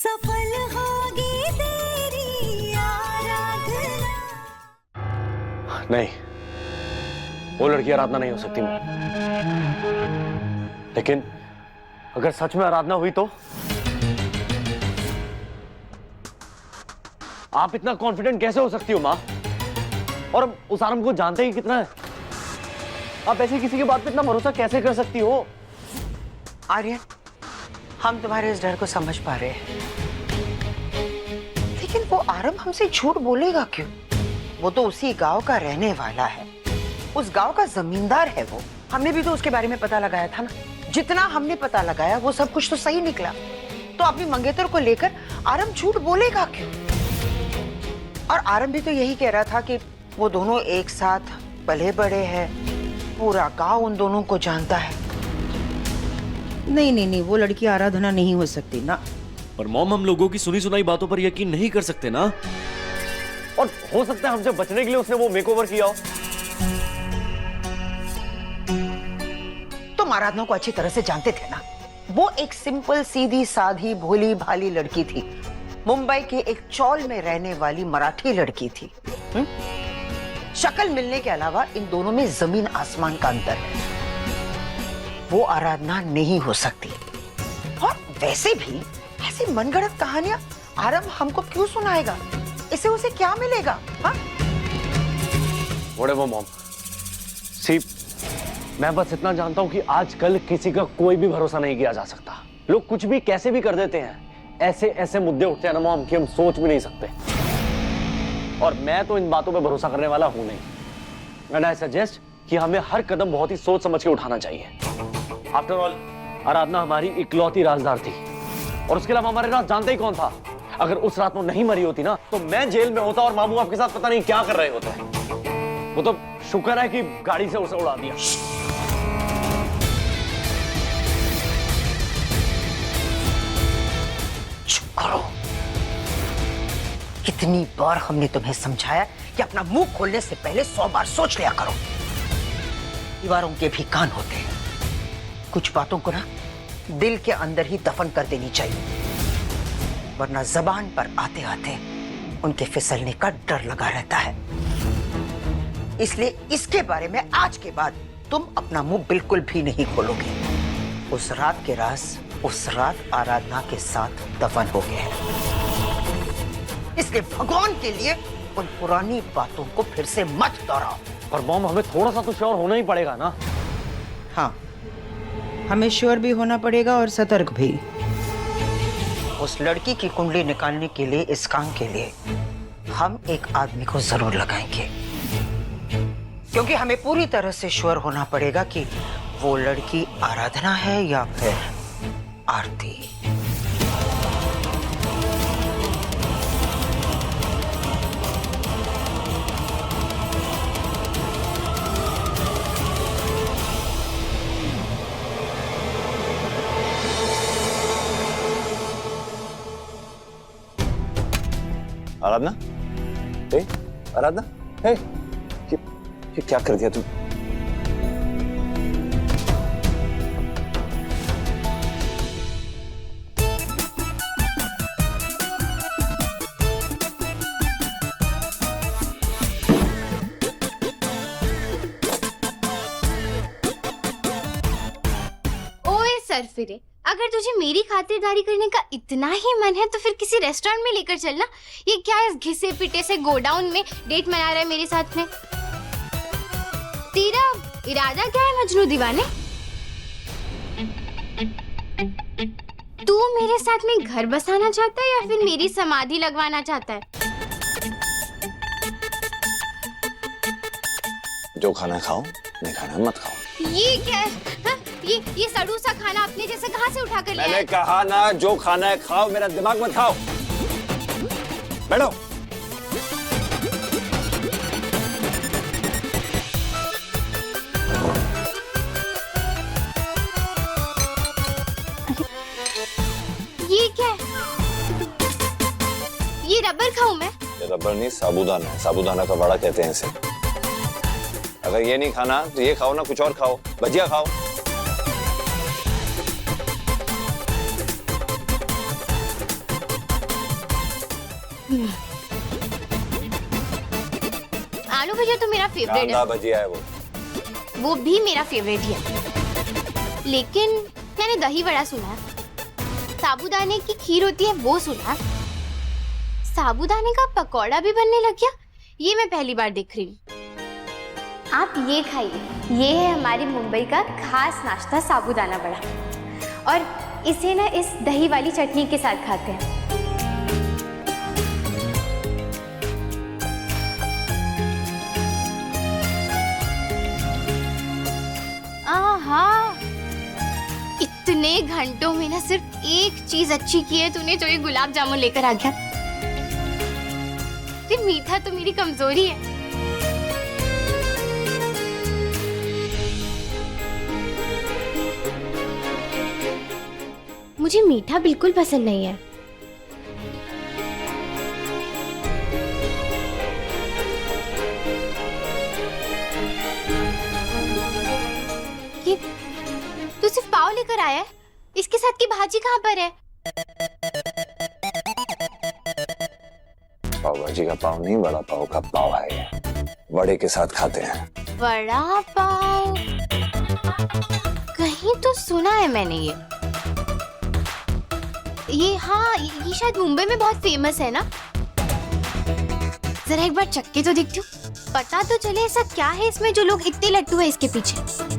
सफल होगी तेरी आराधना। नहीं, वो लड़की आराधना नहीं हो सकती मां। लेकिन अगर सच में आराधना हुई तो? आप इतना कॉन्फिडेंट कैसे हो सकती हो मां? और हम उस आरम को जानते ही कितना है। आप ऐसे किसी की बात पे इतना भरोसा कैसे कर सकती हो? आर्यन, हम तुम्हारे इस डर को समझ पा रहे हैं, लेकिन वो आरम हमसे झूठ बोलेगा क्यों? वो तो उसी गांव का रहने वाला है, उस गांव का जमींदार है वो। हमने भी तो उसके बारे में पता लगाया था ना। जितना हमने पता लगाया वो सब कुछ तो सही निकला। तो अपनी मंगेतर को लेकर आरम झूठ बोलेगा क्यों? और आरम भी तो यही कह रहा था कि वो दोनों एक साथ पले बड़े हैं, पूरा गांव उन दोनों को जानता है। नहीं नहीं नहीं, वो लड़की आराधना नहीं हो सकती ना। पर मॉम, हम लोगों की सुनी सुनाई बातों पर यकीन नहीं कर सकते ना। और हो सकता है हमसे बचने के लिए उसने वो मेकओवर किया हो। तुम आराधना को अच्छी तरह से जानते थे ना। वो एक सिंपल सीधी साधी भोली भाली लड़की थी, मुंबई के एक चौल में रहने वाली मराठी लड़की थी। शक्ल मिलने के अलावा इन दोनों में जमीन आसमान का अंतर है। वो आराधना नहीं हो सकती। और वैसे भी ऐसी मनगढ़ंत कहानियां आरम हमको क्यों सुनाएगा? इससे उसे क्या मिलेगा? हाँ? Whatever, mom. सी, मैं बस इतना जानता हूं कि आजकल किसी का कोई भी भरोसा नहीं किया जा सकता। लोग कुछ भी कैसे भी कर देते हैं। ऐसे ऐसे मुद्दे उठते हैं ना मॉम कि हम सोच भी नहीं सकते। और मैं तो इन बातों पे भरोसा करने वाला हूं नहीं। एंड आई सजेस्ट कि हमें हर कदम बहुत ही सोच समझ के उठाना चाहिए। आफ्टर ऑल, आराधना हमारी इकलौती राजदार थी, और उसके अलावा हमारे राज जानते ही कौन था। अगर उस रात वो नहीं मरी होती ना, तो मैं जेल में होता और मामू आपके साथ पता नहीं क्या कर रहे होते। वो तो शुक्र है कि गाड़ी से उसे उड़ा दिया। चुप करो। कितनी बार हमने तुम्हें समझाया कि अपना मुंह खोलने से पहले 100 बार सोच लिया करो। दीवारों के भी कान होते हैं। कुछ बातों को ना दिल के अंदर ही दफन कर देनी चाहिए, वरना जबान पर आते आते उनके फिसलने का डर लगा रहता है। इसलिए इसके बारे में आज के बाद तुम अपना मुंह बिल्कुल भी नहीं खोलोगे। उस रात के राज उस रात आराधना के साथ दफन हो गए हैं। इसलिए भगवान के लिए उन पुरानी बातों को फिर से मत दोहराओ। पर मॉम, हमें थोड़ा सा तो श्योर होना ही पड़ेगा ना। हाँ, हमें श्योर भी होना पड़ेगा और सतर्क भी। उस लड़की की कुंडली निकालने के लिए, इस काम के लिए हम एक आदमी को जरूर लगाएंगे, क्योंकि हमें पूरी तरह से श्योर होना पड़ेगा कि वो लड़की आराधना है या फिर आरती। आराधना, हे आराधना, हे ये क्या कर दिया तू? ओए सरफिरे, अगर तुझे मेरी खातिरदारी करने का इतना ही मन है तो फिर किसी रेस्टोरेंट में लेकर चलना। ये क्या इस घिसे पिटे से गोडाउन में डेट मना रहा है मेरे साथ में? तेरा इरादा क्या है मजनू दीवाने? तू मेरे साथ में घर बसाना चाहता है या फिर मेरी समाधि लगवाना चाहता है? जो खाना खाओ, नहीं खाना मत खाओ। ये क्या है? हाँ? ये सड़ू सा खाना अपने जैसे कहाँ से उठा कर लिया? मैंने कहा ना, जो खाना है खाओ, मेरा दिमाग मत खाओ। बैठो। ये क्या है? ये रबर खाऊं मैं? ये रबर नहीं, साबूदाना है। साबूदाना का वड़ा कहते हैं इसे। अगर ये नहीं खाना तो ये खाओ ना, कुछ और खाओ, भजिया खाओ। आलू भुजिया तो मेरा फेवरेट कांदा है, भजिया है वो भी मेरा फेवरेट ही है। लेकिन मैंने दही वड़ा सुना है, साबूदाने की खीर होती है वो सुना है, साबूदाने का पकौड़ा भी बनने लग गया, ये मैं पहली बार देख रही हूँ। आप ये खाइए, ये है हमारी मुंबई का खास नाश्ता साबूदाना वड़ा, और इसे ना इस दही वाली चटनी के साथ खाते हैं। आहा, इतने घंटों में ना सिर्फ एक चीज अच्छी की है तूने, जो ये गुलाब जामुन लेकर आ गया। ये मीठा तो मेरी कमजोरी है। मुझे मीठा बिल्कुल पसंद नहीं है। ये तू सिर्फ पाव लेकर आया है, इसके साथ की भाजी कहाँ पर है? पाव भाजी का पाव नहीं, बड़ा पाव का पाव है ये, वड़े के साथ खाते हैं। वड़ा पाव कहीं तो सुना है मैंने ये हाँ, ये शायद मुंबई में बहुत फेमस है ना। जरा एक बार चक्के तो दिखती हूँ, पता तो चले ऐसा क्या है इसमें जो लोग इतने लट्टू है इसके पीछे।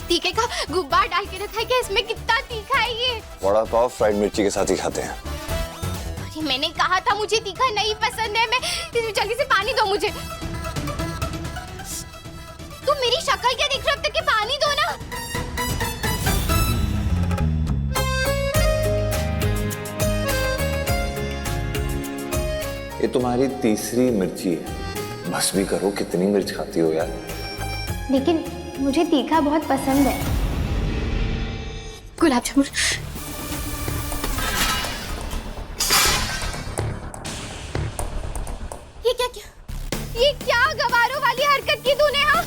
तीखे का गुब्बार डाल के रखा है कि इसमें कितना तीखा है ये। वड़ा पाव फ्राइड मिर्ची के साथ ही खाते हैं। अरे मैंने कहा था मुझे तीखा नहीं पसंद है, मैं जल्दी से पानी दो मुझे। तुम मेरी शक्ल क्या देख रहे हो, अब तक के पानी दो ना। ये तुम्हारी तीसरी मिर्ची है, बस भी करो, कितनी मिर्च खाती हो यार। लेकिन मुझे तीखा बहुत पसंद है। गुलाब जामुन। ये क्या गवारों वाली हरकत की तूने? हाँ,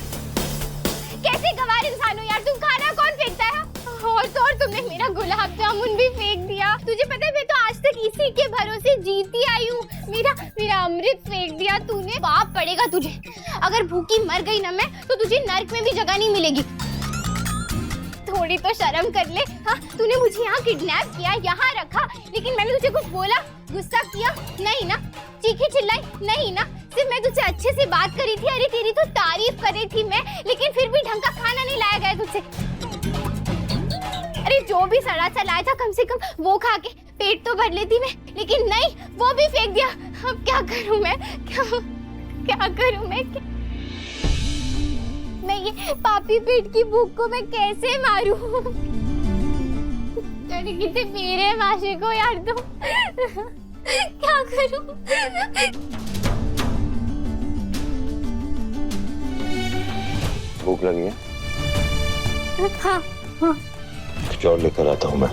कैसे गवार इंसान हो यार तुम? खाना कौन फेंकता है? और तो और तुमने मेरा गुलाब जामुन भी फेंक दिया। तुझे पता है मैं तो आज तक इसी के भरोसे जीती आई हूँ। मेरा अमृत फेंक दिया तूने। पाप पड़ेगा तुझे। अगर भूखी मर गई ना मैं, तो तुझे नर्क में भी जगह नहीं मिलेगी। थोड़ी तो शर्म कर ले। हाँ, तूने मुझे यहाँ किडनैप किया, यहाँ रखा, लेकिन मैंने तुझे कुछ बोला, गुस्सा किया नहीं ना? चीखी चिल्लाई नहीं ना? सिर्फ मैं तुझसे अच्छे से बात करी थी। अरे तेरी तो तारीफ कर रही थी मैं, लेकिन फिर भी ढंग का खाना नहीं लाया गया तुझसे। अरे जो भी सड़ा सा लाया था, कम से कम वो खा के पेट तो भर लेती मैं, लेकिन नहीं, वो भी फेंक दिया। अब क्या करूं मैं? क्या करूं मैं? मैं ये पापी पेट की भूख को मैं कैसे मारूं? कितने मेरे माशे को यार तुम। क्या करूं? भूख लगी है? हाँ हाँ। कुछ और लेकर आता हूँ मैं।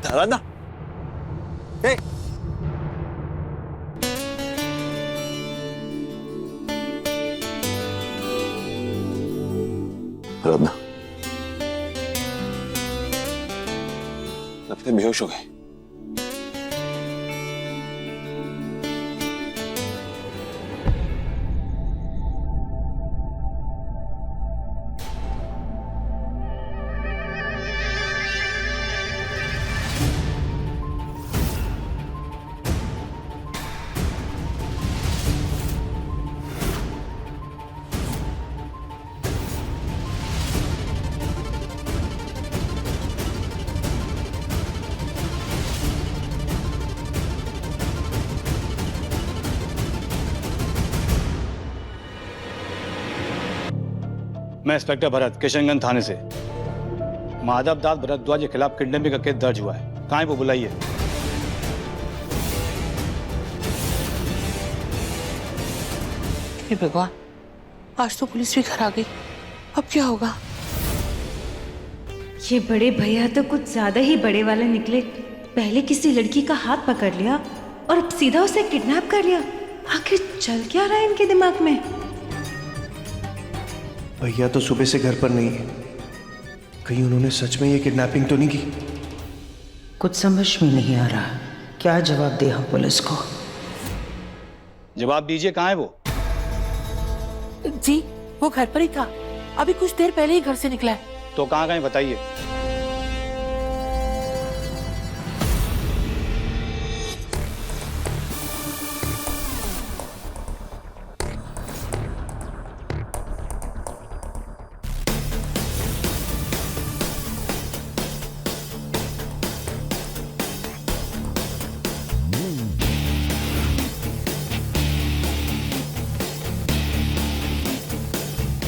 आराधना, हे, आराधना, लगता है बेहोश हो गए। मैं इंस्पेक्टर भरत, किशनगंज थाने से। माधव दास भरद्वाज के खिलाफ किडनैपिंग का केस दर्ज हुआ है। कहाँ है वो, बुलाइए। हे भगवान, आज तो पुलिस भी घर आ गई। अब क्या होगा? ये बड़े भैया तो कुछ ज्यादा ही बड़े वाले निकले। पहले किसी लड़की का हाथ पकड़ लिया और अब सीधा उसे किडनैप कर लिया। आखिर चल क्या रहा है इनके दिमाग में? भैया तो सुबह से घर पर नहीं है। कहीं उन्होंने सच में ये किडनैपिंग तो नहीं की? कुछ समझ में नहीं आ रहा, क्या जवाब दे हम पुलिस को? जवाब दीजिए, कहाँ है वो? जी, वो घर पर ही था। अभी कुछ देर पहले ही घर से निकला है। तो कहाँ गए बताइए।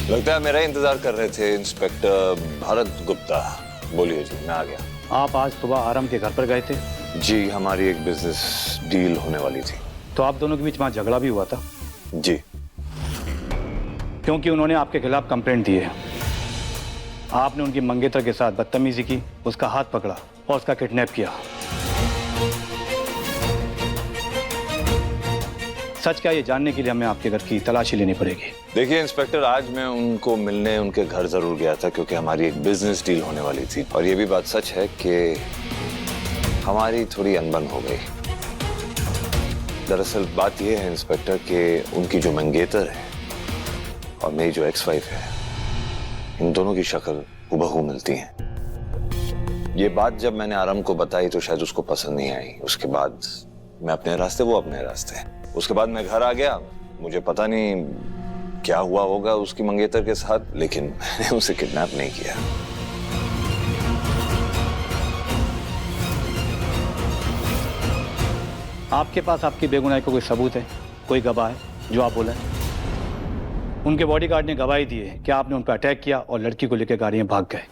लगता है मेरा इंतजार कर रहे थे इंस्पेक्टर भरत गुप्ता। बोलिए जी, मैं आ गया। आप आज सुबह आराम के घर पर गए थे? जी, हमारी एक बिजनेस डील होने वाली थी। तो आप दोनों के बीच वहाँ झगड़ा भी हुआ था? जी। क्योंकि उन्होंने आपके खिलाफ कंप्लेंट दी है। आपने उनकी मंगेतर के साथ बदतमीजी की, उसका हाथ पकड़ा और उसका किडनैप किया। सच क्या, ये जानने के लिए हमें आपके घर की तलाशी लेनी पड़ेगी। देखिए इंस्पेक्टर, आज मैं उनको मिलने उनके घर जरूर गया था क्योंकि हमारी एक बिजनेस डील होने वाली थी। और ये भी बात सच है कि हमारी थोड़ी अनबन हो गई। दरअसल बात यह है इंस्पेक्टर कि उनकी जो मंगेतर है और मेरी जो एक्स वाइफ है, इन दोनों की शक्ल हुबहू मिलती है। ये बात जब मैंने आराम को बताई तो शायद उसको पसंद नहीं आई। उसके बाद मैं अपने रास्ते, वो अपने रास्ते। उसके बाद मैं घर आ गया। मुझे पता नहीं क्या हुआ होगा उसकी मंगेतर के साथ, लेकिन मैंने उसे किडनैप नहीं किया। आपके पास आपकी बेगुनाही को कोई सबूत है, कोई गवाह है जो आप बोले? उनके बॉडीगार्ड ने गवाही दी है कि आपने उन पर अटैक किया और लड़की को लेकर गाड़ी में भाग गए।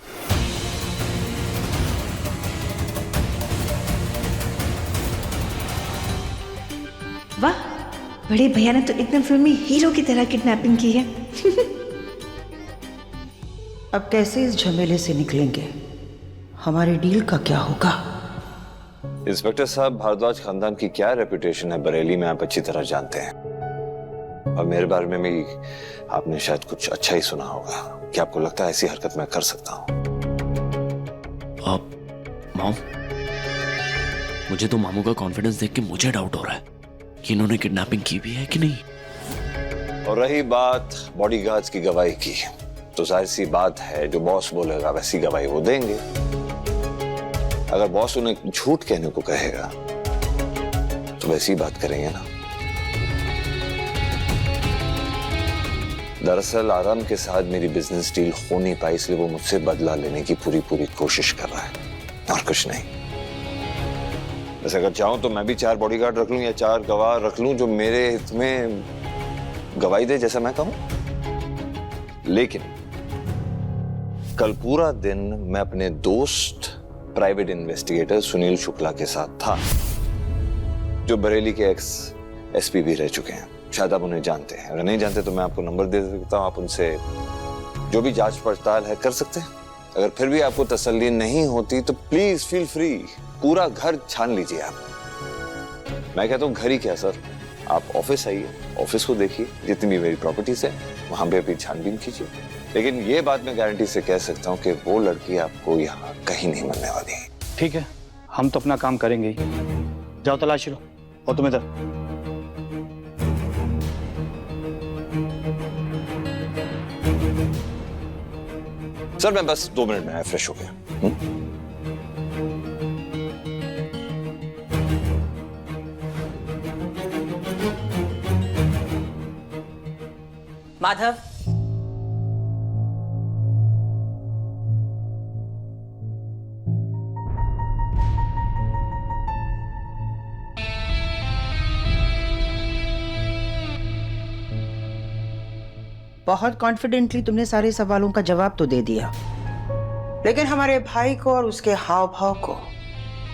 वाह, बड़े भैया ने तो एकदम फिल्मी हीरो की तरह किडनैपिंग की है। अब कैसे इस झमेले से निकलेंगे? हमारी डील का क्या होगा? इंस्पेक्टर साहब, भारद्वाज खानदान की क्या रेपुटेशन है बरेली में, आप अच्छी तरह जानते हैं। और मेरे बारे में भी आपने शायद कुछ अच्छा ही सुना होगा। क्या आपको लगता है ऐसी हरकत मैं कर सकता हूँ? मॉम, मुझे तो मामू का कॉन्फिडेंस देख के मुझे डाउट हो रहा है कि इन्होंने किडनैपिंग की भी है कि नहीं। और रही बात बॉडीगार्ड्स की गवाही की, तो जाहिर सी बात है जो बॉस बोलेगा वैसी गवाही वो देंगे। अगर बॉस उन्हें झूठ कहने को कहेगा तो वैसी ही बात करेंगे ना। दरअसल आराम के साथ मेरी बिजनेस डील हो नहीं पाई, इसलिए वो मुझसे बदला लेने की पूरी कोशिश कर रहा है, और कुछ नहीं। वैसे अगर चाहूं तो मैं भी 4 बॉडीगार्ड रख लूं या 4 गवाह रख लूं जो मेरे हित में गवाही दे, जैसा मैं कहूं। लेकिन कल पूरा दिन मैं अपने दोस्त प्राइवेट इन्वेस्टिगेटर सुनील शुक्ला के साथ था, जो बरेली के एक्स एसपी भी रह चुके हैं। शायद आप उन्हें जानते हैं। अगर नहीं जानते तो मैं आपको नंबर दे देता हूं, आप उनसे जो भी जांच पड़ताल है कर सकते हैं। अगर फिर भी आपको तसल्ली नहीं होती तो प्लीज फील फ्री, पूरा घर छान लीजिए आप। मैं कहता हूँ घर ही क्या सर, आप ऑफिस आइए, ऑफिस को देखिए, जितनी भी मेरी प्रॉपर्टीज है वहां पे भी छानबीन कीजिए। लेकिन ये बात मैं गारंटी से कह सकता हूँ कि वो लड़की आपको यहाँ कहीं नहीं मिलने वाली है। ठीक है, हम तो अपना काम करेंगे ही। जाओ तलाशी लो। और तुम इधर। सर मैं बस 2 मिनट में आया, फ्रेश हो गया। माधव, बहुत कॉन्फिडेंटली तुमने सारे सवालों का जवाब तो दे दिया, लेकिन हमारे भाई को और उसके हाव भाव को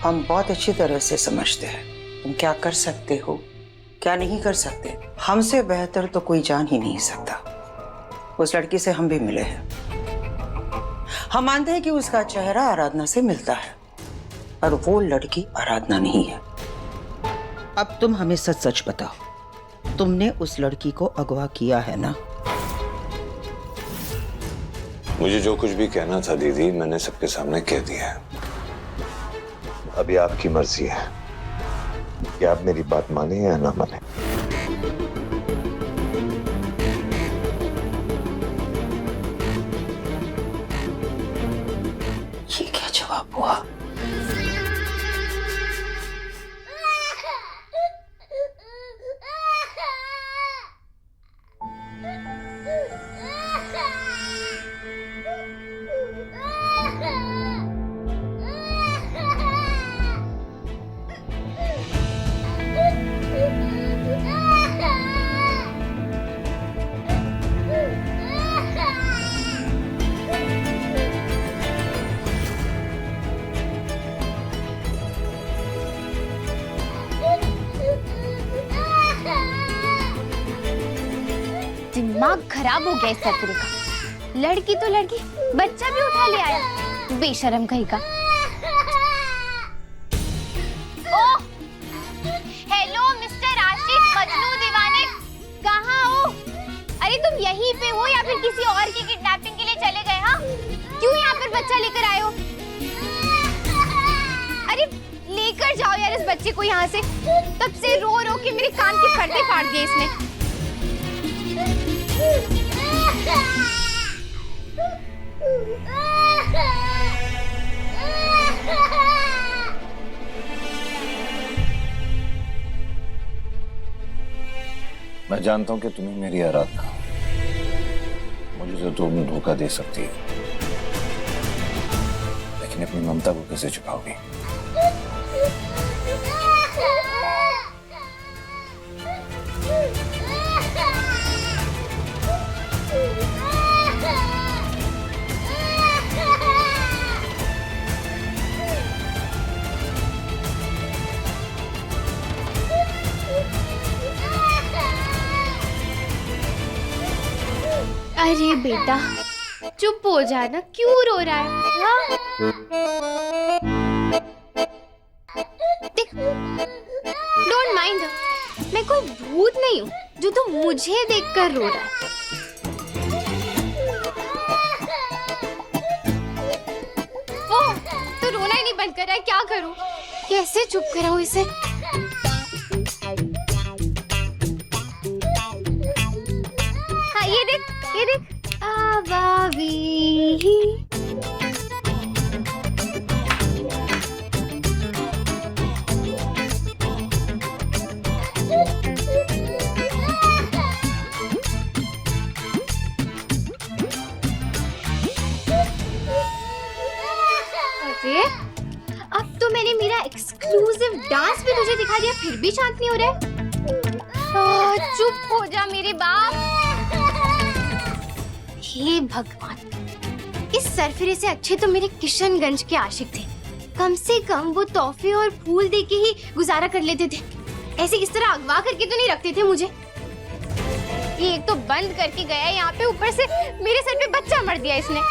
हम बहुत अच्छी तरह से समझते हैं। तुम क्या कर सकते हो, क्या नहीं कर सकते, हमसे बेहतर तो कोई जान ही नहीं सकता। उस लड़की से हम भी मिले हैं। हम मानते हैं कि उसका चेहरा आराधना से मिलता है, और वो लड़की आराधना नहीं है। अब तुम हमें सच सच बताओ, तुमने उस लड़की को अगवा किया है ना? मुझे जो कुछ भी कहना था दीदी, मैंने सबके सामने कह दिया है। अभी आपकी मर्जी है कि आप मेरी बात माने या ना माने। ये क्या जवाब हुआ? दिमाग खराब हो गया इस सरफिरे का। लड़की तो लड़की, बच्चा भी उठा ले आया, बेशरम कहीं का। ओह, हेलो मिस्टर आशिक मजनू दीवाने, कहाँ हो? अरे तुम यहीं पे हो या फिर किसी और की किडनैपिंग के लिए चले गए? हाँ, क्यों यहाँ पर बच्चा लेकर आए हो? अरे लेकर जाओ यार इस बच्चे को यहाँ से। तब से रो रो के मेरे कान के पर्दे फाड़ दिए इसने। मैं जानता हूं कि तुम्हें मेरी आराधना, मुझे तो तुम धोखा दे सकती है, लेकिन अपनी ममता को कैसे छुपाओगी? अरे बेटा चुप हो जाना, क्यों रो रहा है? हाँ? देख, डोंट माइंड, मैं कोई भूत नहीं हूँ जो तुम मुझे देखकर रो रहा है। ओह, तो रोना ही नहीं बंद कर रहा है, क्या करूँ? कैसे चुप कराऊँ इसे? हाँ, ये देख आबावी। अरे अब तो मैंने मेरा एक्सक्लूसिव डांस भी तुझे दिखा दिया, फिर भी शांत नहीं हो रहा है। चुप हो जा मेरे बाप। हे भगवान, इस सरफिरे से अच्छे तो मेरे किशनगंज के आशिक थे। कम से कम वो तोहफे और फूल देके ही गुजारा कर लेते थे, ऐसे इस तरह अगवा करके तो नहीं रखते थे मुझे। ये एक तो बंद करके गया यहाँ पे, ऊपर से मेरे सर पे बच्चा मर दिया इसने।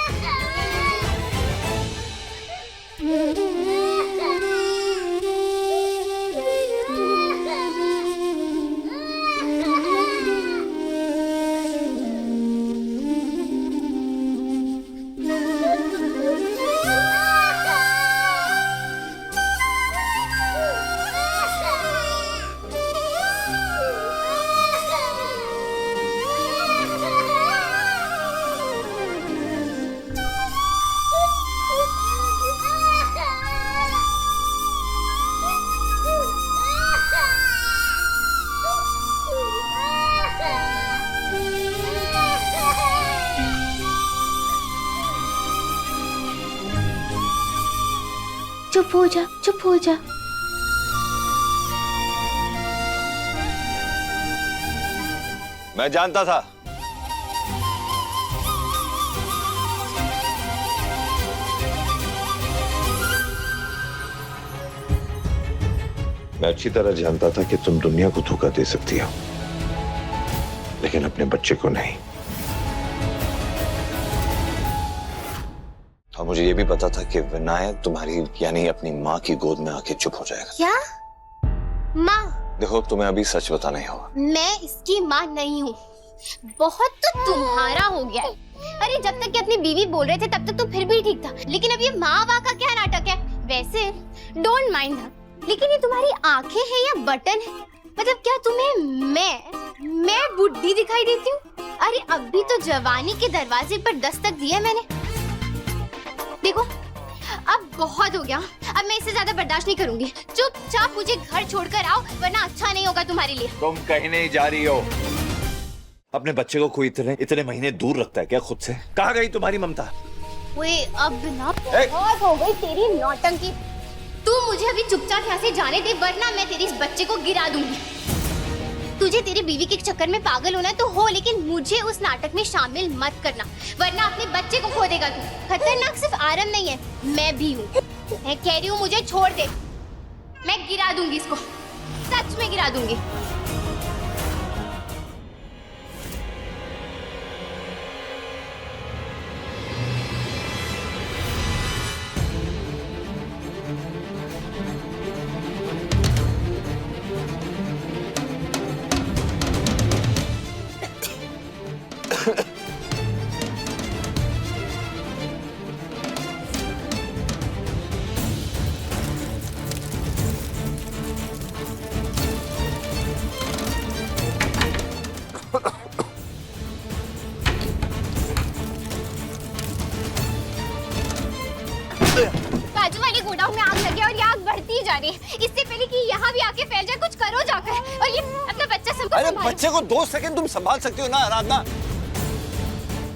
चुप हो जा, चुप हो जा। मैं जानता था मैं अच्छी तरह जानता था कि तुम दुनिया को धोखा दे सकती हो, लेकिन अपने बच्चे को नहीं। और मुझे ये भी पता था कि विनायक तुम्हारी यानी अपनी माँ की गोद में आके चुप हो जाएगा। क्या माँ? देखो, तुम्हें अभी सच बताना ही होगा। मैं इसकी माँ नहीं हूँ। बहुत तो तुम्हारा हो गया है। अरे जब तक कि अपनी बीवी बोल रहे थे तब तक तो फिर भी ठीक था, लेकिन अब ये माँ बाप का क्या नाटक है? वैसे डोंट माइंड, लेकिन ये तुम्हारी आंखें हैं या बटन है? मतलब क्या तुम्हें मैं बुढ़ी दिखाई देती हूँ? अरे अब भी तो जवानी के दरवाजे पर दस्तक दिया मैंने। देखो अब बहुत हो गया, अब मैं इससे ज्यादा बर्दाश्त नहीं करूंगी। चुपचाप मुझे घर छोड़कर आओ, वरना अच्छा नहीं होगा तुम्हारे लिए। तुम कहीं नहीं जा रही हो। अपने बच्चे को कोई इतने महीने दूर रखता है क्या खुद से? कहाँ गई तुम्हारी ममता? ओए अब ना बहुत हो गई तेरी नौटंकी। तू मुझे अभी चुपचाप यहाँ से जाने दे, वरना मैं तेरे इस बच्चे को गिरा दूंगी। तुझे तेरी बीवी के चक्कर में पागल होना तो हो, लेकिन मुझे उस नाटक में शामिल मत करना, वरना अपने बच्चे को खो देगा तू। खतरनाक सिर्फ आरम नहीं है, मैं भी हूँ। मैं कह रही हूँ मुझे छोड़ दे, मैं गिरा दूंगी इसको, सच में गिरा दूंगी। बाजू वाली गोडाउन में आग लगी और ये आग बढ़ती जा रही है। इससे पहले कि यहाँ भी आके फैल जाए, कुछ करो जाकर। और ये अपना बच्चा सबको अरे संभालो। बच्चे को 2 सेकंड तुम संभाल सकती हो ना आराधना?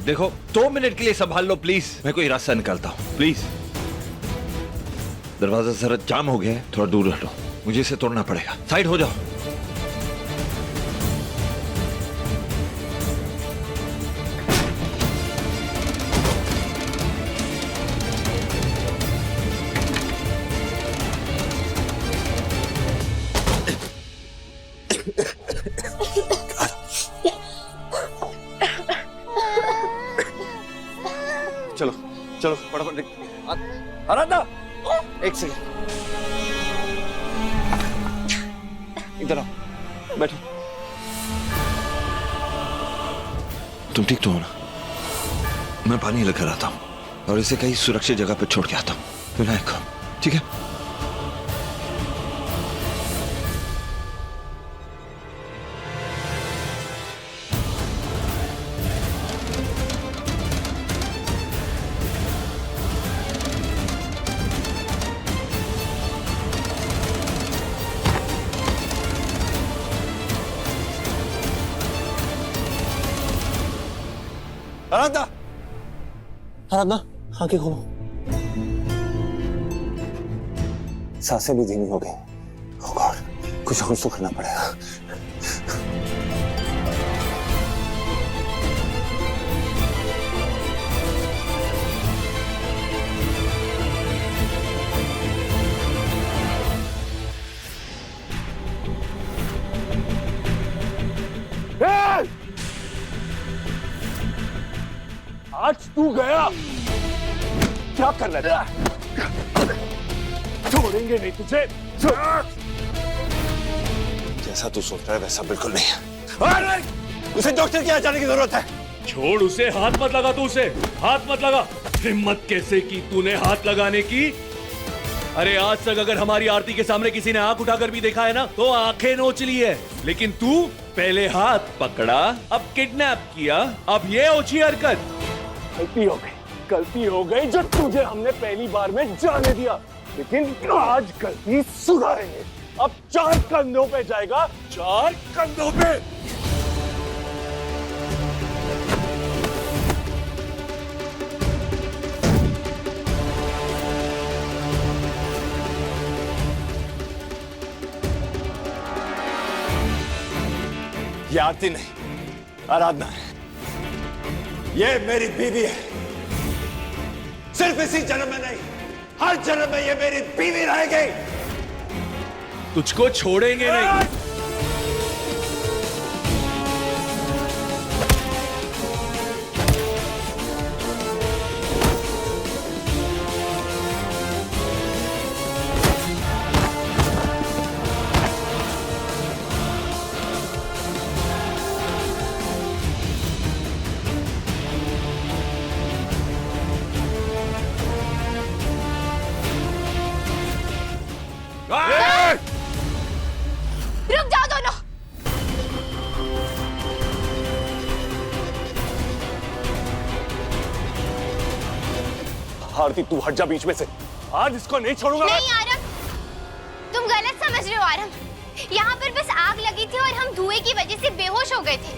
देखो 2 मिनट के लिए संभाल लो प्लीज, मैं कोई रास्ता निकालता हूँ प्लीज। दरवाजा जरा जाम हो गया है, थोड़ा दूर हटो, मुझे इसे तोड़ना पड़ेगा। साइड हो जाओ। चलो चलो फटाफट। आराधना एक सेकंड, इधर आओ, बैठो। तुम ठीक तो हो ना? मैं पानी लेकर आता हूँ और इसे कहीं सुरक्षित जगह पर छोड़ के आता हूँ। विनायक को, ठीक है? आराधना, आराधना आंखें खोलो। सांसें भी धीमी हो गई। Oh God, कुछ और तो करना पड़ेगा। आज तू गया, क्या कर रहा है? छोड़ेंगे नहीं तुझे। जैसा तू सोच रहा है वैसा बिल्कुल नहीं है। उसे डॉक्टर के यहाँ जाने की जरूरत है। छोड़ उसे, हाथ मत लगा तू उसे, हाथ मत लगा। हिम्मत कैसे की तूने हाथ लगाने की? अरे आज तक अगर हमारी आरती के सामने किसी ने आंख उठाकर भी देखा है ना तो आंखें नोच ली है, लेकिन तू पहले हाथ पकड़ा, अब किडनैप किया, अब ये ओछी हरकत। गलती हो गई जो तुझे हमने पहली बार में जाने दिया, लेकिन आज गलती सुधारेंगे। अब 4 कंधों पे जाएगा, 4 कंधों पे। ये आरती नहीं, आराधना है। ये मेरी बीवी है। सिर्फ इसी जन्म में नहीं, हर जन्म में ये मेरी बीवी रहेगी। तुझको छोड़ेंगे नहीं। रुक जाओ दोनों। आरती तू हट जा बीच में से, आज इसको नहीं छोड़ूंगा। नहीं आरम, तुम गलत समझ रहे हो आरम। यहाँ पर बस आग लगी थी और हम धुएं की वजह से बेहोश हो गए थे।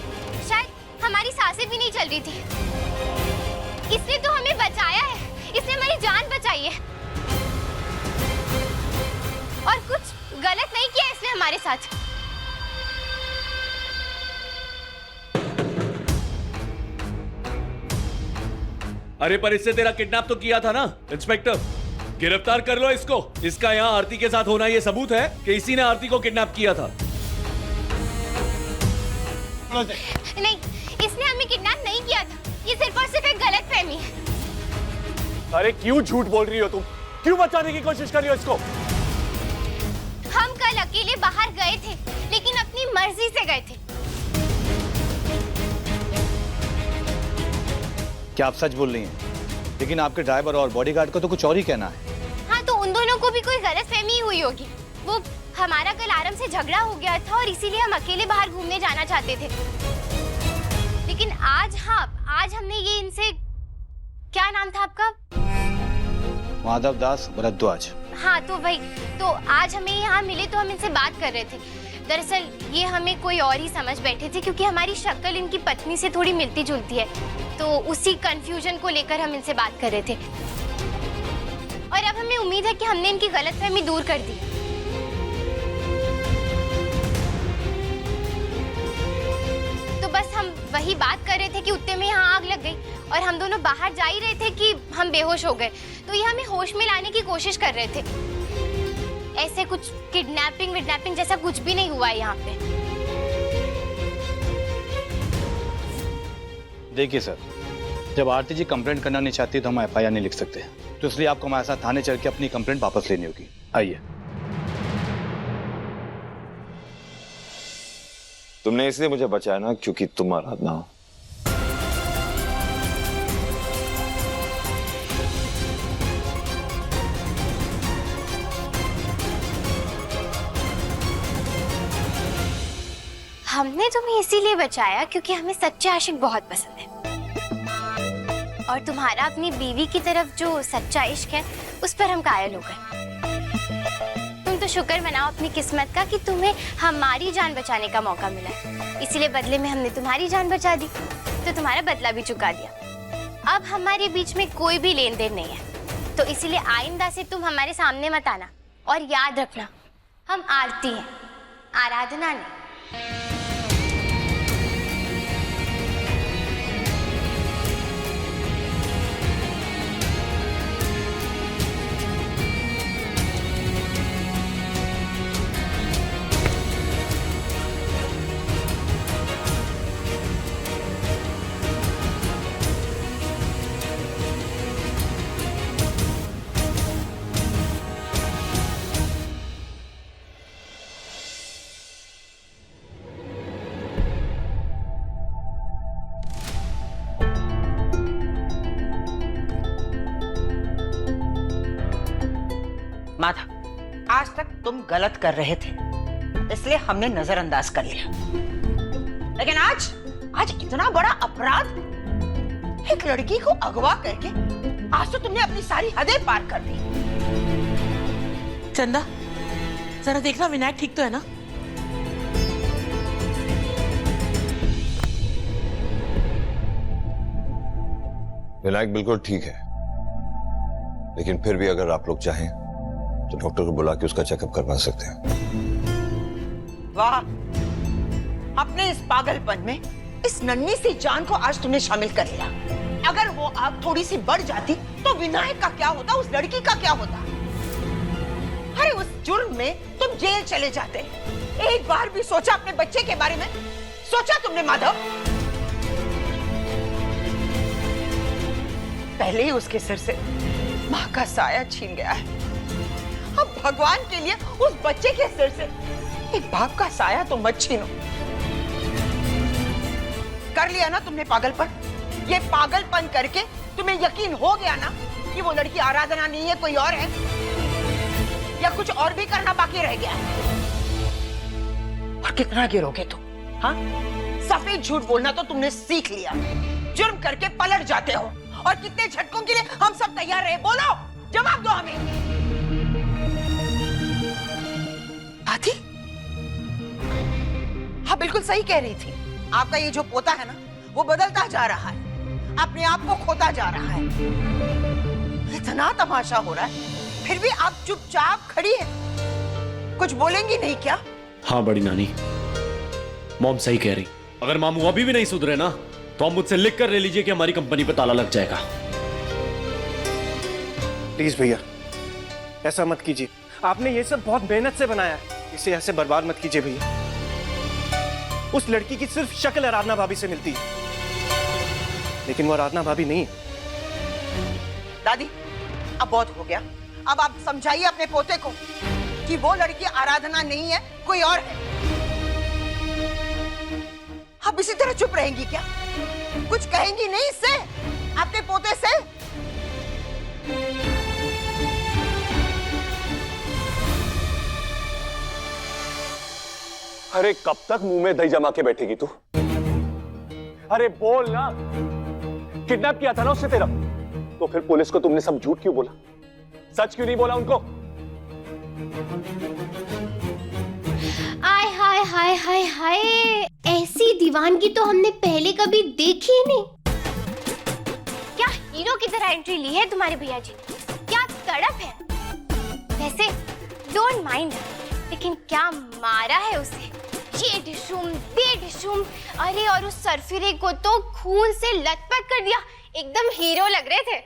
शायद हमारी सांसें भी नहीं चल रही थी। इसने तो हमें बचाया है, इसने हमारी जान बचाई है और कुछ गलत नहीं किया इसने हमारे साथ। अरे पर इससे तेरा किडनैप तो किया था ना इंस्पेक्टर, गिरफ्तार कर लो इसको। इसका यहाँ आरती के साथ होना ये सबूत है कि इसी ने आरती को किडनैप किया था। नहीं, इसने हमें किडनैप नहीं किया था, ये सिर्फ और सिर्फ एक गलतफहमी है। अरे क्यों झूठ बोल रही हो तुम? क्यों बचाने की कोशिश कर रही हो इसको? हम कल अकेले बाहर गए थे, लेकिन अपनी मर्जी से गए थे। क्या आप सच बोल रही हैं? लेकिन आपके ड्राइवर और बॉडीगार्ड को तो कुछ और ही कहना है। हाँ, तो उन दोनों को भी कोई गलतफहमी हुई होगी। वो हमारा कल आरम से झगड़ा हो गया था और इसीलिए हम अकेले बाहर घूमने जाना चाहते थे। लेकिन आज हमने ये इनसे, क्या नाम था आपका? माधव दास भरद्वाज। हाँ, तो वही। तो आज हमें यहाँ मिले तो हम इनसे बात कर रहे थे। दरअसल ये हमें कोई और ही समझ बैठे थे, क्योंकि हमारी शक्ल इनकी पत्नी से थोड़ी मिलती जुलती है। तो उसी कंफ्यूजन को लेकर हम इनसे बात कर रहे थे और अब हमें उम्मीद है कि हमने इनकी गलतफहमी दूर कर दी। तो बस हम वही बात कर रहे थे कि उतने में यहाँ आग लग गई और हम दोनों बाहर जा ही रहे थे कि हम बेहोश हो गए। तो ये हमें होश में लाने की कोशिश कर रहे थे। ऐसे कुछ किडनैपिंग जैसा कुछ भी नहीं हुआ है यहाँ पे। देखिए सर, जब आरती जी कंप्लेंट करना नहीं चाहती तो हम एफआईआर नहीं लिख सकते, तो इसलिए आपको हमारे साथ थाने चल के अपनी कंप्लेंट वापस लेनी होगी। आइए। तुमने इसलिए मुझे बचाया ना क्योंकि तुम आराधना हो। हमने तुम्हें इसीलिए बचाया क्योंकि हमें सच्चे आशिक बहुत पसंद है और तुम्हारा अपनी बीवी की तरफ जो सच्चा इश्क है उस पर हम कायल हो गए। तुम तो शुक्र मनाओ अपनी किस्मत का कि तुम्हें हमारी जान बचाने का मौका मिला है। इसीलिए बदले में हमने तुम्हारी जान बचा दी, तो तुम्हारा बदला भी चुका दिया। अब हमारे बीच में कोई भी लेन देन नहीं है, तो इसीलिए आइंदा से तुम हमारे सामने मत आना। और याद रखना, हम आरती हैं, आराधना नहीं। माधव, आज तक तुम गलत कर रहे थे, इसलिए हमने नजरअंदाज कर लिया। लेकिन आज इतना बड़ा अपराध, एक लड़की को अगवा करके, आज तो तुमने अपनी सारी हदें पार कर दी। चंदा, जरा देखना विनायक ठीक तो है ना? विनायक बिल्कुल ठीक है, लेकिन फिर भी अगर आप लोग चाहें तो डॉक्टर को बुला के उसका चेकअप करवा सकते हैं। वाह, अपने इस पागलपन में इस नन्ही सी जान को आज तुमने शामिल कर लिया। अगर वो आग थोड़ी सी बढ़ जाती तो विनायक का क्या होता, उस लड़की का क्या होता? अरे उस जुर्म में तुम जेल चले जाते। एक बार भी सोचा अपने बच्चे के बारे में? सोचा तुमने माधव? पहले ही उसके सिर से माँ का साया छीन गया है, अब भगवान के लिए उस बच्चे के सिर से एक बाप का साया तो मत छीनो। कर लिया ना तुमने पागलपन? ये पागलपन करके तुम्हें यकीन हो गया ना कि वो लड़की आराधना नहीं है, कोई और है, या कुछ और भी करना बाकी रह गया है? और कितना गिरोगे तुम? हाँ, सफेद झूठ बोलना तो तुमने सीख लिया, जुर्म करके पलट जाते हो। और कितने झटकों के लिए हम सब तैयार रहे? बोलो, जवाब दो हमें। दादी, हाँ बिल्कुल सही कह रही थी। आपका ये जो पोता है ना, वो बदलता जा रहा है, अपने आप को खोता जा रहा है। इतना तमाशा हो रहा है, फिर भी आप चुपचाप खड़ी है, कुछ बोलेंगी नहीं क्या? हाँ बड़ी नानी, मॉम सही कह रही। अगर मामू अभी भी नहीं सुधरे ना, तो आप मुझसे लिख कर ले लीजिए कि हमारी कंपनी पे ताला लग जाएगा। प्लीज भैया, ऐसा मत कीजिए। आपने ये सब बहुत मेहनत से बनाया है, इसे ऐसे बर्बाद मत कीजिए भैया। उस लड़की की सिर्फ शक्ल आराधना भाभी से मिलती है, लेकिन वो आराधना भाभी नहीं है। दादी, अब बहुत हो गया। अब आप समझाइए अपने पोते को कि वो लड़की आराधना नहीं है, कोई और है। आप इसी तरह चुप रहेंगी क्या? कुछ कहेंगी नहीं इससे, अपने पोते से? अरे कब तक मुंह में दही जमा के बैठेगी तू? अरे बोल ना, किडनैप किया था ना उसने तेरा, तो फिर पुलिस को तुमने सब झूठ क्यों बोला? सच क्यों नहीं बोला उनको? आय हाय हाय हाय हाय, ऐसी दीवानगी तो हमने पहले कभी देखी ही नहीं। क्या हीरो की तरह एंट्री ली है तुम्हारे भैया जी ने? क्या तड़प है। वैसे डोंट माइंड, लेकिन क्या मारा है उसे, ये डिशुम दे डिशुम। अरे और उस सरफिरे को तो खून से लथपथ कर दिया, एकदम हीरो लग रहे थे।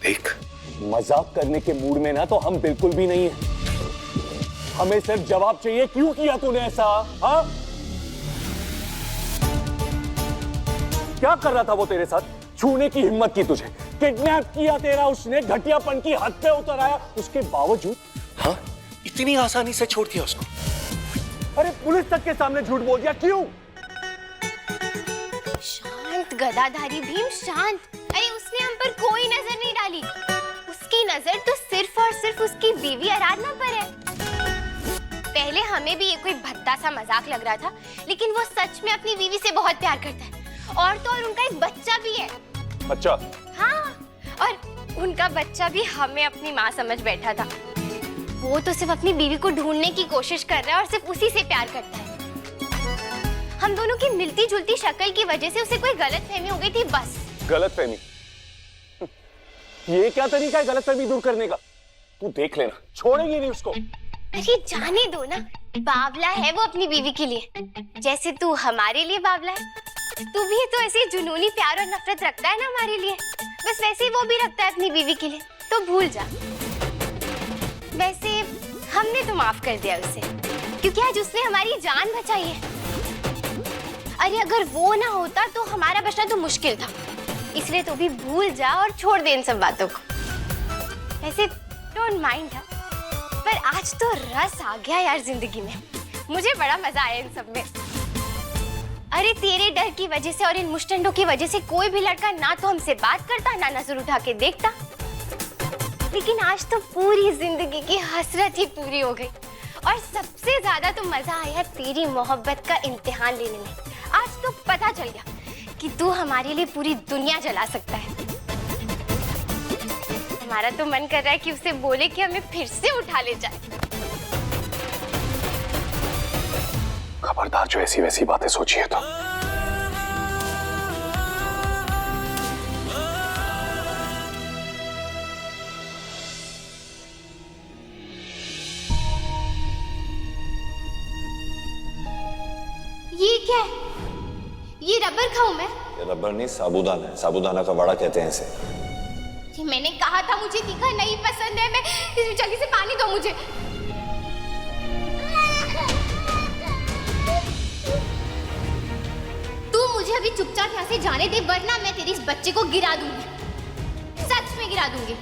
देख, मजाक करने के मूड में ना तो हम बिल्कुल भी नहीं है। हमें सिर्फ जवाब चाहिए, क्यों किया तूने ऐसा? हाँ, क्या कर रहा था वो तेरे साथ? छूने की हिम्मत की तुझे, किडनैप किया तेरा उसने, घटियापन की हद पे उतर आया, उसके बावजूद हाँ, इतनी आसानी से छोड़ दिया उसको? अरे पुलिस तक के सामने झूठ बोल दिया, क्यों? शांत गदाधारी भीम, शांत। अरे उसने हम पर कोई नजर नहीं डाली, उसकी नजर तो सिर्फ और सिर्फ उसकी बीवी आराधना पर है। पहले हमें भी ये कोई भद्दा सा मजाक लग रहा था, लेकिन वो सच में अपनी बीवी से बहुत प्यार करता है, और तो और उनका एक बच्चा भी है। बच्चा? हाँ, और उनका बच्चा भी हमें अपनी माँ समझ बैठा था। वो तो सिर्फ अपनी बीवी को ढूंढने की कोशिश कर रहा है और सिर्फ उसी से प्यार करता है। हम दोनों की मिलती जुलती शक्ल की वजह से उसे कोई गलतफहमी हो गई थी, बस। गलतफहमी? ये क्या तरीका है गलतफहमी दूर करने का? तू देख लेना, छोड़ेगी नहीं उसको। अरे जाने दो ना, बावला है वो अपनी बीवी के लिए, जैसे तू हमारे लिए बावला है। तू भी तो ऐसे जुनूनी प्यार और नफरत रखता है ना हमारे लिए, बस वैसे ही वो भी रखता है अपनी बीवी के लिए, तो भूल जा। वैसे हमने तो माफ कर दिया उसे, क्योंकि आज उसने हमारी जान बचाई है। अरे अगर वो ना होता तो हमारा बचना तो मुश्किल था, इसलिए तो भी भूल जा और छोड़ दे इन सब बातों को। वैसे डोंट माइंड, पर आज तो रस आ गया यार जिंदगी में, मुझे बड़ा मजा आया इन सब में। अरे तेरे डर की वजह से और इन मुश्तंडों की वजह से कोई भी लड़का ना तो हमसे बात करता, ना नजर उठा के देखता, लेकिन आज तो पूरी जिंदगी की हसरत ही पूरी हो गई। और सबसे ज्यादा तो मजा आया तेरी मोहब्बत का इम्तिहान लेने में। आज तो पता चल गया कि तू हमारे लिए पूरी दुनिया जला सकता है। हमारा तो मन कर रहा है कि उसे बोले कि हमें फिर से उठा ले जाए। खबरदार जो ऐसी वैसी बातें सोची है तो। ये क्या है? ये रबर खाऊं मैं? ये रबर नहीं, साबूदाना है। साबूदाना का वड़ा कहते हैं इसे। कि मैंने कहा था मुझे तीखा नहीं पसंद है। मैं इसमें जल्दी से पानी दो मुझे। तू मुझे अभी चुपचाप यहाँ से जाने दे, वरना मैं तेरे इस बच्चे को गिरा दूंगी, सच में गिरा दूंगी।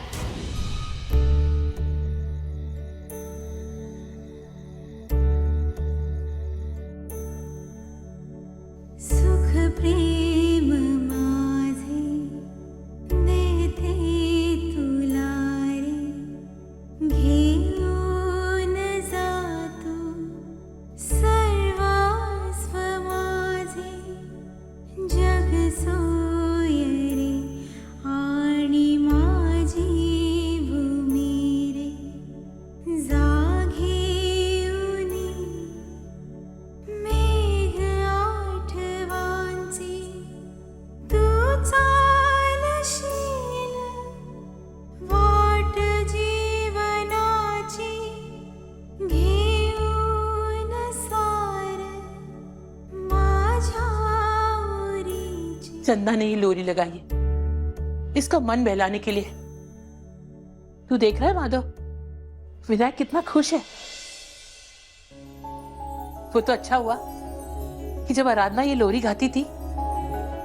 सुख प्रेम माझे देते तुलारे घेऊन जातो सर्वस्व माझे जग सोयरे आणि माझी भूमी रे जाघेऊनी मेघ आठवांचे तू चालशील वाट जीवनाची घेऊन सार माझ्या उरीची। चंदा ने ये लोरी लगाई है इसका मन बहलाने के लिए। तू देख रहा है माधव, विनायक कितना खुश है। वो तो अच्छा हुआ कि जब आराधना ये लोरी गाती थी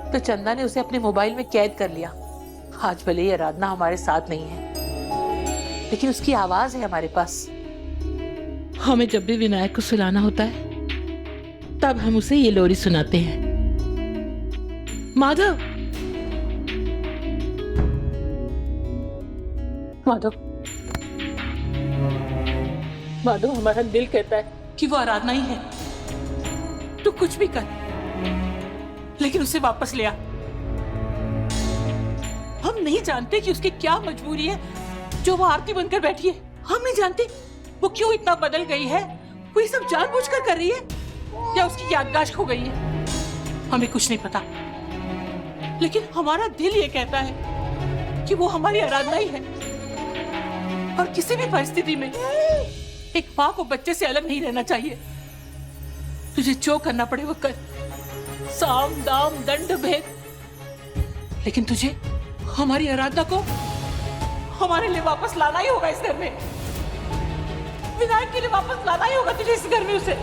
तो चंदा ने उसे अपने मोबाइल में कैद कर लिया। आज भले ही आराधना हमारे साथ नहीं है, लेकिन उसकी आवाज है हमारे पास। हमें जब भी विनायक को सुलाना होता है तब हम उसे ये लोरी सुनाते हैं। माधव, माधव, माधव, हमारा दिल कहता है कि वो आराधना ही है। तू कुछ भी कर, लेकिन उसे वापस ले आ। हम नहीं जानते कि उसकी क्या मजबूरी है जो वो आरती बनकर बैठी है। हम नहीं जानते वो क्यों इतना बदल गई है। वो ये सब जानबूझकर कर रही है या उसकी याददाश्त खो गई है, हमें कुछ नहीं पता। लेकिन हमारा दिल ये कहता है कि वो हमारी आराधना ही है। और किसी भी परिस्थिति में एक माँ को बच्चे से अलग नहीं रहना चाहिए। तुझे जो करना पड़े वो कर, साम दाम दंड भेद, लेकिन तुझे हमारी आराधना को हमारे लिए वापस लाना ही होगा। इस घर में विनायक के लिए वापस लाना ही होगा तुझे इस घर में उसे।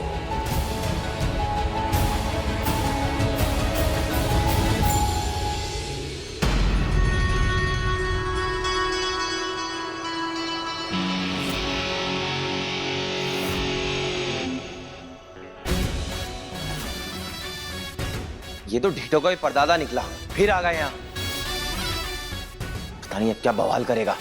ये तो ढीठों का ही परदादा निकला, फिर आ गया यहाँ। पता नहीं अब क्या बवाल करेगा।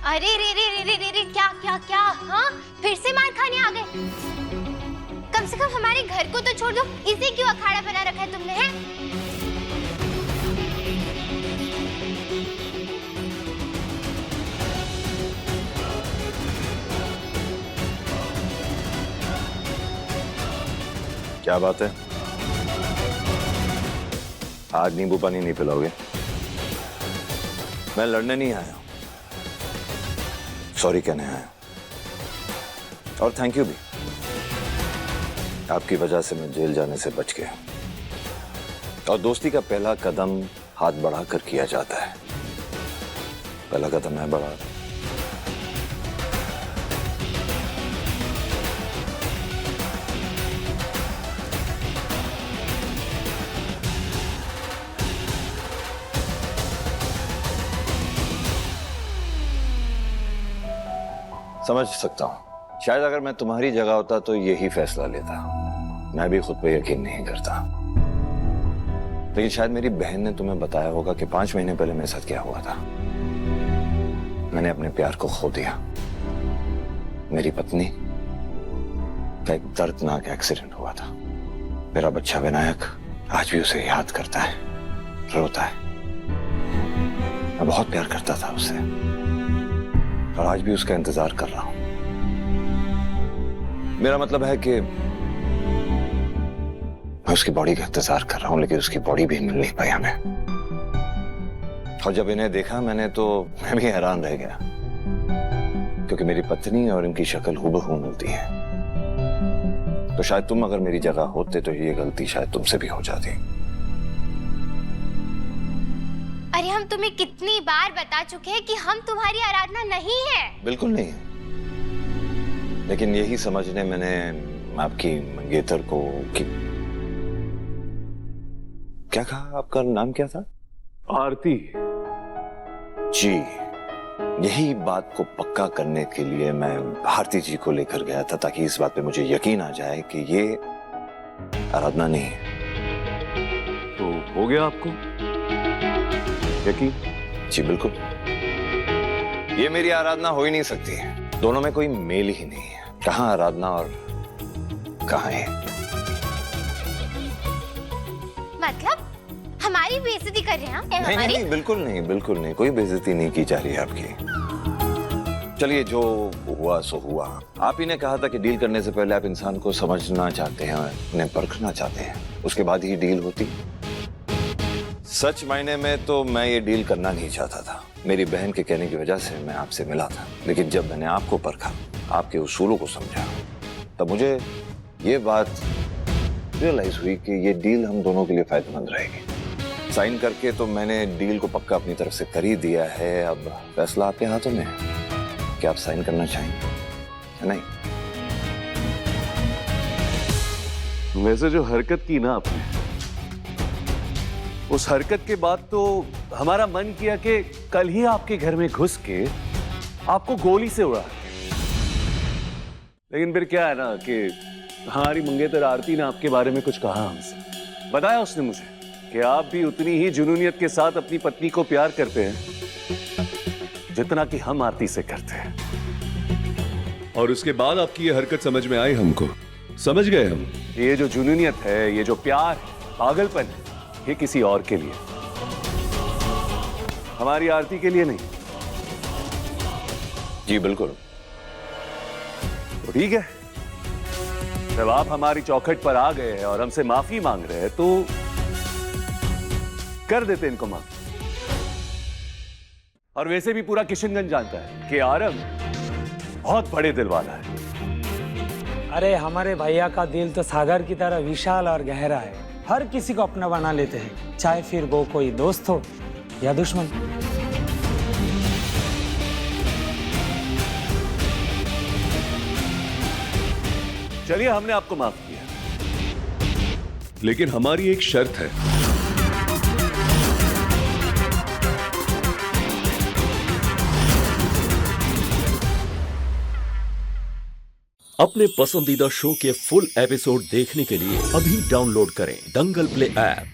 अरे रे रे रे रे रे रे, क्या क्या क्या, हाँ फिर से मार खाने आ गए। कम से कम हमारे घर को तो छोड़ दो, इसे क्यों अखाड़ा बना रखा है तुमने, हैं? क्या बात है, आज नींबू पानी नहीं पिलाओगे? मैं लड़ने नहीं आया, सॉरी कहने आया। और थैंक यू भी, आपकी वजह से मैं जेल जाने से बच गया। और दोस्ती का पहला कदम हाथ बढ़ाकर किया जाता है। पहला कदम मैं बढ़ा। समझ सकता हूं, शायद अगर मैं तुम्हारी जगह होता तो यही फैसला लेता। मैं भी खुद पे यकीन नहीं करता, लेकिन शायद मेरी बहन ने तुम्हें बताया होगा कि 5 महीने पहले मेरे साथ क्या हुआ था। मैंने अपने प्यार को खो दिया। मेरी पत्नी का एक दर्दनाक एक्सीडेंट हुआ था। मेरा बच्चा विनायक आज भी उसे याद करता है, रोता है। मैं बहुत प्यार करता था उससे, और आज भी उसका इंतजार कर रहा हूं। मेरा मतलब है कि मैं उसकी बॉडी का इंतजार कर रहा हूं, लेकिन उसकी बॉडी भी मिल नहीं पाई हमें। और जब इन्हें देखा मैंने तो मैं भी हैरान रह गया, क्योंकि मेरी पत्नी और इनकी शक्ल हूबहू मिलती है। तो शायद तुम अगर मेरी जगह होते तो ये गलती शायद तुमसे भी हो जाती। अरे हम तुम्हें कितनी बार बता चुके हैं कि हम तुम्हारी आराधना नहीं है। बिल्कुल नहीं, लेकिन यही समझने मैंने आपकी मंगेतर को कि क्या कहा? आपका नाम क्या था? आरती जी। यही बात को पक्का करने के लिए मैं भारती जी को लेकर गया था, ताकि इस बात पे मुझे यकीन आ जाए कि ये आराधना नहीं है। तो हो गया आपको यकीन? जी बिल्कुल, ये मेरी आराधना हो ही नहीं सकती। दोनों में कोई मेल ही नहीं है। कहाँ आराधना और कहाँ है? मतलब हमारी बेइज्जती कर रहे हैं आप? नहीं, हमारी? नहीं, बिल्कुल नहीं, बिल्कुल नहीं, कोई बेइज्जती नहीं की जा रही है आपकी। चलिए, जो हुआ सो हुआ। आप ही ने कहा था कि डील करने से पहले आप इंसान को समझना चाहते हैं, उन्हें परखना चाहते हैं, उसके बाद ही डील होती। सच मायने में तो मैं ये डील करना नहीं चाहता था। मेरी बहन के कहने की वजह से मैं आपसे मिला था, लेकिन जब मैंने आपको परखा, आपके उसूलों को समझा, तब मुझे ये बात रियलाइज हुई कि ये डील हम दोनों के लिए फायदेमंद रहेगी। साइन करके तो मैंने डील को पक्का अपनी तरफ से कर ही दिया है। अब फैसला आपके हाथों में है कि आप साइन करना चाहेंगे या नहीं। वैसे जो हरकत की ना आपने, उस हरकत के बाद तो हमारा मन किया कि कल ही आपके घर में घुस के आपको गोली से उड़ा। लेकिन फिर क्या है ना कि हमारी मंगेतर आरती ने आपके बारे में कुछ कहा हमसे। बताया उसने मुझे कि आप भी उतनी ही जुनूनियत के साथ अपनी पत्नी को प्यार करते हैं जितना कि हम आरती से करते हैं। और उसके बाद आपकी ये हरकत समझ में आई हमको, समझ गए हम। ये जो जुनूनियत है, ये जो प्यार है, पागलपन है, ये किसी और के लिए, हमारी आरती के लिए नहीं। जी बिल्कुल। तो ठीक है, जब आप हमारी चौखट पर आ गए हैं और हमसे माफी मांग रहे हैं तो कर देते इनको माफी। और वैसे भी पूरा किशनगंज जानता है कि आरम बहुत बड़े दिल वाला है। अरे हमारे भैया का दिल तो सागर की तरह विशाल और गहरा है। हर किसी को अपना बना लेते हैं, चाहे फिर वो कोई दोस्त हो या दुश्मन। चलिए, हमने आपको माफ किया, लेकिन हमारी एक शर्त है। अपने पसंदीदा शो के फुल एपिसोड देखने के लिए अभी डाउनलोड करें दंगल प्ले ऐप।